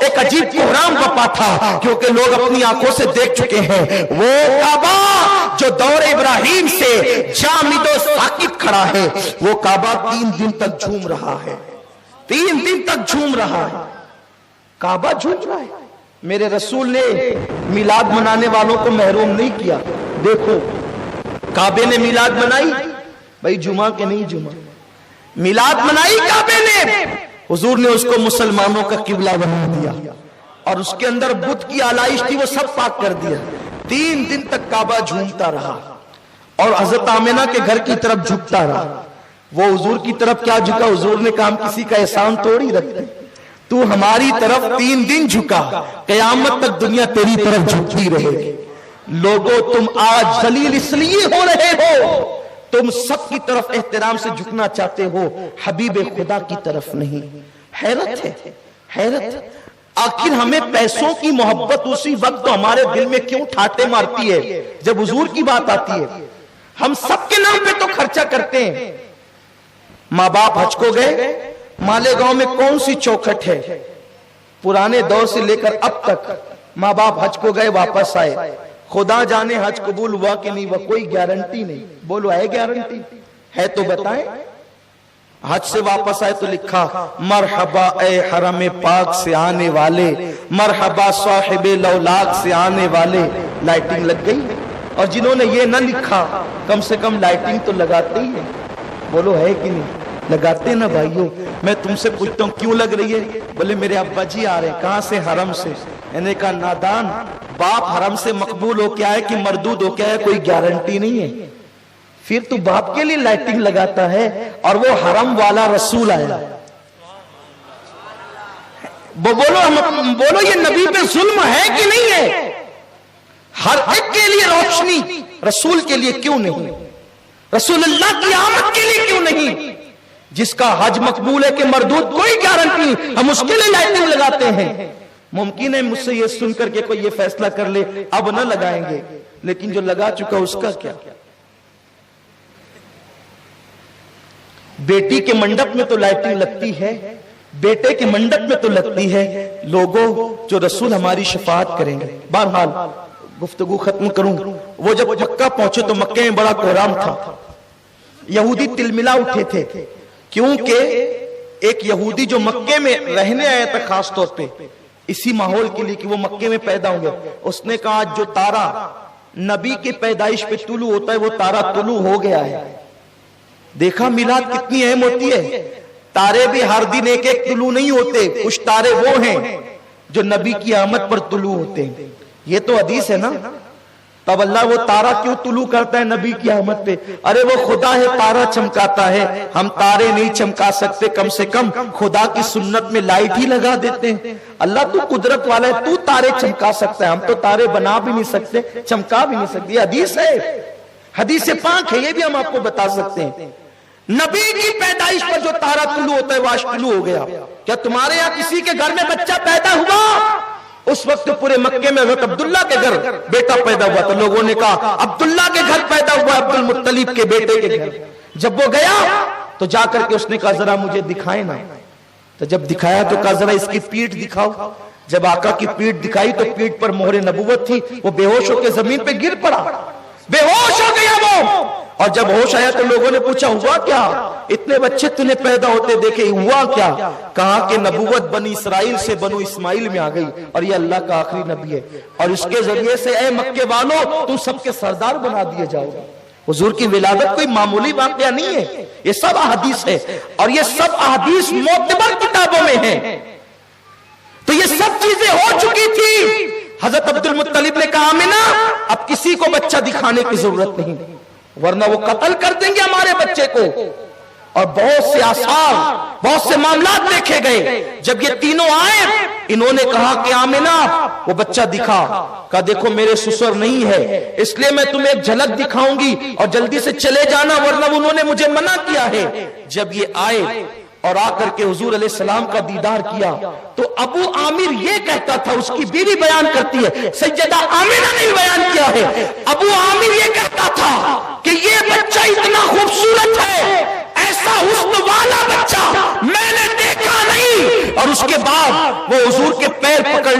ایک عجیب کوہرام وپا تھا، کیونکہ لوگ اپنی آنکھوں سے دیکھ چکے ہیں وہ کعبہ جو دور ابراہیم سے جامد و ساکت کھڑا ہے، وہ کعبہ 3 دن تک جھوم رہا ہے، 3 دن تک جھوم رہا ہے، کعبہ جھوم رہا ہے۔ میرے رسول نے میلاد منانے والوں کو محروم نہیں کیا۔ دیکھو کعبے نے میلاد منائی، بھائی جمعہ کے نہیں جمعہ، میلاد منائی کعبے نے، حضور نے اس کو مسلمانوں کا قبلہ بنا دیا، اور اس کے اندر بت کی آلائش تھی وہ سب پاک کر دیا۔ 3 دن تک کعبہ جھومتا رہا اور حضرت آمنہ کے گھر کی طرف جھکتا رہا۔ وہ حضور کی طرف کیا جھکا؟ حضور نے کہا ہم کسی کا احسان توڑی رکھتے، تو ہماری طرف 3 دن جھکا، قیامت تک دنیا تیری طرف جھکتی رہے گی۔ لوگوں تم آج ذلیل اس لیے ہو رہے ہو، تم سب کی طرف احترام سے جھکنا چاہتے ہو، حبیب خدا کی طرف نہیں۔ حیرت ہے، حیرت۔ آخر ہمیں پیسوں کی محبت اسی وقت تو ہمارے دل میں کیوں ٹھاٹے مارتی ہے جب حضور کی بات آتی ہے؟ ہم سب کے نام پہ تو خرچہ کرتے ہیں۔ ماں باپ حج کو گئے، مالیگاؤں میں کون سی چوکھٹ ہے؟ پرانے دور سے لے کر اب تک ماں باپ حج کو گئے واپس آئے، خدا جانے حج قبول ہوا کہ نہیں ہوا، کوئی گارنٹی نہیں۔ بولو ہے گارنٹی؟ ہے تو بتائیں۔ حج سے واپس آئے تو لکھا مرحبا اے حرم پاک سے آنے والے، مرحبا صاحب لولاک سے آنے والے۔ لائٹنگ لگ گئی، اور جنہوں نے یہ نہ لکھا کم سے کم لائٹنگ تو لگاتے ہی ہیں۔ بولو ہے کہ نہیں؟ لگاتے نا بھائیوں۔ میں تم سے پوچھتا ہوں کیوں لگ رہی ہے؟ بولے میرے ابا جی آ رہے ہیں۔ کہاں سے؟ حرم سے۔ میں نے کہا نادان، باپ حرم سے مقبول ہو کیا ہے کہ مردود ہو کیا ہے، کوئی گارنٹی نہیں ہے۔ پھر تو باپ کے لیے لائٹنگ لگاتا ہے، اور وہ حرم والا رسول آیا۔ بولو یہ نبی پہ ظلم ہے کہ نہیں ہے؟ ہر ایک کے لیے روشنی، رسول کے لیے کیوں نہیں؟ رسول اللہ کی آمد کے لیے کیوں نہیں؟ جس کا حج مقبول ہے کہ مردود، کوئی گارنٹی، ہم اس کے لیے لائٹنگ لگاتے ہیں۔ ممکن ہے مجھ سے یہ سن کر کے کوئی یہ فیصلہ کر لے اب نہ لگائیں گے، لیکن جو لگا چکا اس کا کیا؟ بیٹی کے منڈپ میں تو لائٹنگ لگتی ہے، بیٹے کے منڈپ میں تو لگتی ہے، لوگوں جو رسول ہماری شفاعت کریں گے۔ بہرحال گفتگو ختم کروں۔ وہ جب مکہ پہنچے تو مکہ میں بڑا کوہرام تھا، یہودی تلملا اٹھے تھے، کیونکہ ایک یہودی جو مکے میں رہنے آیا تھا خاص طور پہ اسی ماحول کے لیے کہ وہ مکے میں پیدا ہوں گے، اس نے کہا جو تارا نبی کی پیدائش پہ طلوع ہوتا ہے وہ تارا طلوع ہو گیا ہے۔ دیکھا میلاد کتنی اہم ہوتی ہے؟ تارے بھی ہر دن ایک ایک طلوع نہیں ہوتے، کچھ تارے وہ ہیں جو نبی کی آمد پر طلوع ہوتے ہیں۔ یہ تو حدیث ہے نا، تب اللہ وہ تارا کیوں طلوع کرتا ہے نبی کی آمد پہ؟ ارے وہ خدا ہے، تارا چمکاتا ہے، ہم تارے نہیں چمکا سکتے، کم سے کم خدا کی سنت میں لائٹ ہی لگا دیتے ہیں۔ اللہ تو قدرت والا ہے، تو تارے چمکا سکتا ہے، ہم تو تارے بنا بھی نہیں سکتے، چمکا بھی نہیں سکتے۔ یہ حدیث ہے، حدیث پاک ہے، یہ بھی ہم آپ کو بتا سکتے ہیں۔ نبی کی پیدائش پر جو تارا طلوع ہوتا ہے وہ آج طلوع ہو گیا۔ کیا تمہارے یہاں کسی کے گھر میں بچہ پیدا ہوا؟ اس وقت پورے مکے میں حضرت عبداللہ کے گھر بیٹا پیدا ہوا تو لوگوں نے کہا عبداللہ کے گھر پیدا ہوا، عبد المطلب کے بیٹے کے گھر۔ جب وہ گیا تو جا کر کے اس نے کہا ذرا مجھے دکھائے نا، تو جب دکھایا تو کہا ذرا اس کی پیٹھ دکھاؤ۔ جب آقا کی پیٹھ دکھائی تو پیٹھ پر مہر نبوت تھی، وہ بے ہوش ہو کے زمین پہ گر پڑا، بے ہوش ہو گیا وہ۔ اور جب ہوش آیا تو لوگوں نے پوچھا ہوا کیا؟ اتنے بچے تنہیں پیدا ہوتے دیکھے، ہوا کیا؟ کہا کہ نبوت بنی اسرائیل سے بنو اسماعیل میں آ گئی، اور یہ اللہ کا آخری نبی ہے، اور اس کے ذریعے سے اے مکے والوں تم سب کے سردار بنا دیے جاؤ گے۔ حضور کی ولادت کوئی معمولی واقعہ نہیں ہے، یہ سب احادیث ہے، اور یہ سب احادیث معتبر کتابوں میں ہیں۔ تو یہ سب چیزیں ہو چکی تھی۔ حضرت عبد المطلب نے کہا آمنہ اب کسی کو بچہ دکھانے کی ضرورت نہیں، ورنہ وہ قتل کر دیں گے ہمارے بچے کو۔ اور بہت سے آثار، بہت سے معاملات دیکھے گئے۔ جب یہ تینوں آئے انہوں نے کہا کہ آمنہ وہ بچہ دکھا، کہا دیکھو میرے سسر نہیں ہے، اس لیے میں تمہیں ایک جھلک دکھاؤں گی اور جلدی سے چلے جانا، ورنہ انہوں نے مجھے منع کیا ہے۔ جب یہ آئے اور آ کر کے حضور علیہ السلام کا دیدار کیا تو ابو عامر یہ کہتا تھا، اس کی بیوی بیان کرتی ہے، سیدہ آمنہ نے بیان کیا ہے، ابو عامر یہ کہتا تھا کہ یہ بچہ اتنا خوبصورت ہے، ایسا حسن والا بچہ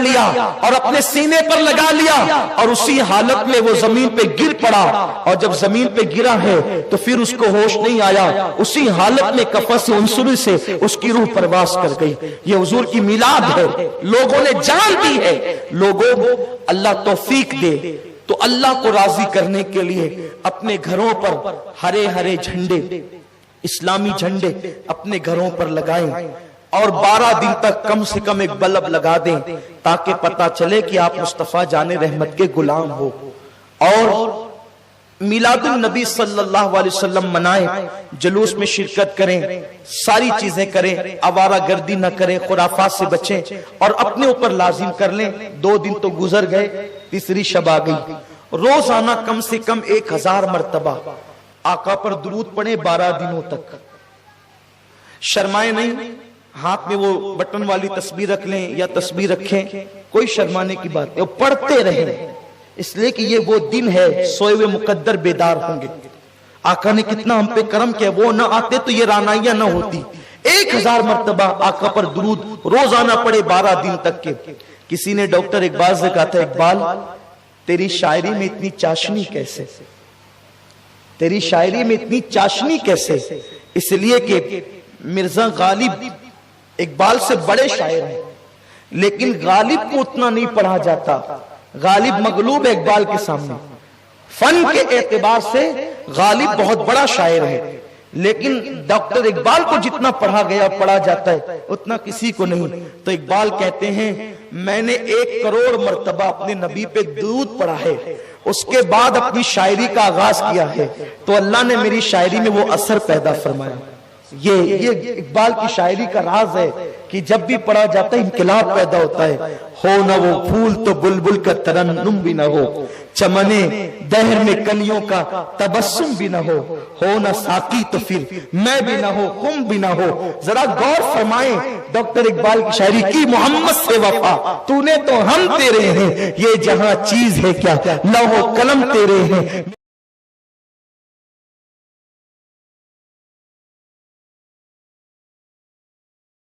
لیا اور اپنے سینے پر لگا لیا اور اسی حالت میں وہ زمین پہ گر پڑا، اور جب زمین پہ گرا ہے تو پھر اس کو ہوش نہیں آیا، اسی حالت میں کفس عنصری سے اس کی روح پرواز کر گئی۔ یہ حضور کی میلاد ہے، لوگوں نے جان دی ہے۔ لوگوں اللہ توفیق دے تو اللہ کو راضی کرنے کے لیے اپنے گھروں پر ہرے ہرے جھنڈے، اسلامی جھنڈے اپنے گھروں پر لگائیں، اور 12 دن تک کم سے کم ایک بلب لگا دیں تاکہ پتہ چلے کہ آپ مصطفیٰ جان رحمت کے غلام ہو۔ اور میلاد النبی صلی اللہ علیہ وسلم منائیں، جلوس میں شرکت کریں، ساری چیزیں کریں، آوارہ گردی نہ کریں، خرافات سے بچیں، اور اپنے اوپر لازم کر لیں۔ 2 دن تو گزر گئے، تیسری شب آ گئی، روزانہ کم سے کم 1000 مرتبہ آقا پر درود پڑھیں 12 دنوں تک۔ شرمائے نہیں، ہاتھ میں وہ بٹن والی تسبیح رکھ لیں یا تسبیح رکھیں، کوئی شرمانے کی بات نہیں، پڑھتے رہیں، اس لیے کہ یہ وہ دن ہے سوئے ہوئے مقدر بیدار ہوں گے۔ آقا نے کتنا ہم پہ کرم کیا، وہ نہ آتے تو یہ رانائیاں نہ ہوتی۔ 1000 مرتبہ آقا پر درود روزانہ پڑھے 12 دن تک کے۔ کسی نے ڈاکٹر اقبال سے کہا تھا، اقبال تیری شاعری میں اتنی چاشنی کیسے، تیری شاعری میں اتنی چاشنی کیسے؟ اس لیے کہ مرزا غالب اقبال سے بڑے شاعر ہیں، لیکن غالب کو اتنا نہیں پڑھا جاتا، غالب مغلوب ہے اقبال کے سامنے۔ فن کے اعتبار سے غالب بہت بڑا شاعر ہے، لیکن ڈاکٹر اقبال کو جتنا پڑھا گیا پڑھا جاتا ہے اتنا کسی کو نہیں۔ تو اقبال کہتے ہیں میں نے 1 کروڑ مرتبہ اپنے نبی پہ درود پڑھا ہے، اس کے بعد اپنی شاعری کا آغاز کیا ہے، تو اللہ نے میری شاعری میں وہ اثر پیدا فرمایا۔ یہ اقبال کی شاعری کا راز ہے کہ جب بھی پڑھا جاتا ہے انقلاب پیدا ہوتا ہے۔ ہو نہ وہ پھول تو بلبل کا ترنم بھی نہ ہو، چمنے دہر میں کلیوں کا تبسم بھی نہ ہو نہ ساقی تو پھر میں بھی نہ ہو، خم بھی نہ ہو۔ ذرا غور فرمائیں ڈاکٹر اقبال کی شاعری کی، محمد سے وفا تو نے تو ہم تیرے ہیں، یہ جہاں چیز ہے کیا لوح و قلم تیرے ہیں۔